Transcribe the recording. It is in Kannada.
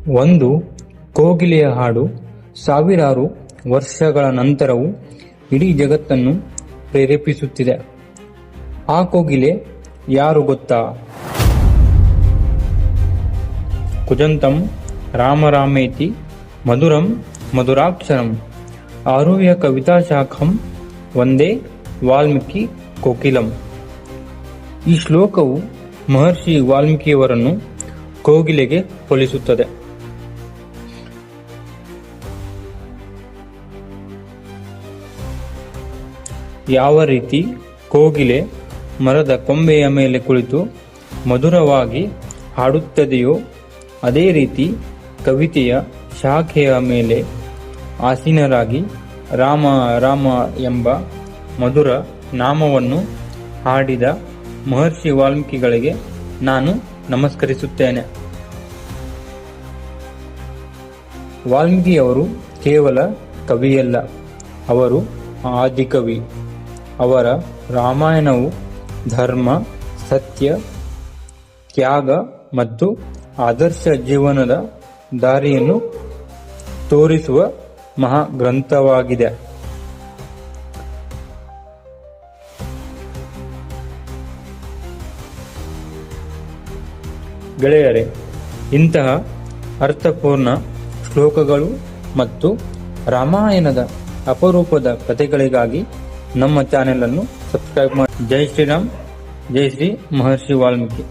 ಒಂದು ಕೋಗಿಲೆಯ ಹಾಡು ಸಾವಿರಾರು ವರ್ಷಗಳ ನಂತರವೂ ಇಡೀ ಜಗತ್ತನ್ನು ಪ್ರೇರೇಪಿಸುತ್ತಿದೆ. ಆ ಕೋಗಿಲೆ ಯಾರು ಗೊತ್ತಾ? ಕುಜಂತಂ ರಾಮರಾಮೇತಿ ಮಧುರಂ ಮಧುರಾಕ್ಷರಂ ಆರುಹ್ಯ ಕವಿತಾಶಾಖಂ ವಂದೇ ವಾಲ್ಮೀಕಿ ಕೋಕಿಲಂ. ಈ ಶ್ಲೋಕವು ಮಹರ್ಷಿ ವಾಲ್ಮೀಕಿಯವರನ್ನು ಕೋಗಿಲೆಗೆ ಹೋಲಿಸುತ್ತದೆ. ಯಾವ ರೀತಿ ಕೋಗಿಲೆ ಮರದ ಕೊಂಬೆಯ ಮೇಲೆ ಕುಳಿತು ಮಧುರವಾಗಿ ಹಾಡುತ್ತದೆಯೋ ಅದೇ ರೀತಿ ಕವಿತೆಯ ಶಾಖೆಯ ಮೇಲೆ ಆಸೀನರಾಗಿ ರಾಮ ರಾಮ ಎಂಬ ಮಧುರ ನಾಮವನ್ನು ಹಾಡಿದ ಮಹರ್ಷಿ ವಾಲ್ಮೀಕಿಗಳಿಗೆ ನಾನು ನಮಸ್ಕರಿಸುತ್ತೇನೆ. ವಾಲ್ಮೀಕಿಯವರು ಕೇವಲ ಕವಿಯಲ್ಲ, ಅವರು ಆದಿಕವಿ. ಅವರ ರಾಮಾಯಣವು ಧರ್ಮ, ಸತ್ಯ, ತ್ಯಾಗ ಮತ್ತು ಆದರ್ಶ ಜೀವನದ ದಾರಿಯನ್ನು ತೋರಿಸುವ ಮಹಾಗ್ರಂಥವಾಗಿದೆ. ಗೆಳೆಯರೇ, ಇಂತಹ ಅರ್ಥಪೂರ್ಣ ಶ್ಲೋಕಗಳು ಮತ್ತು ರಾಮಾಯಣದ ಅಪರೂಪದ ಕಥೆಗಳಿಗಾಗಿ ನಮ್ಮ ಚಾನೆಲ್ ಅನ್ನು ಸಬ್ಸ್ಕ್ರೈಬ್ ಮಾಡಿ. ಜೈ ಶ್ರೀರಾಮ್, ಜೈ ಶ್ರೀ ಮಹರ್ಷಿ ವಾಲ್ಮೀಕಿ.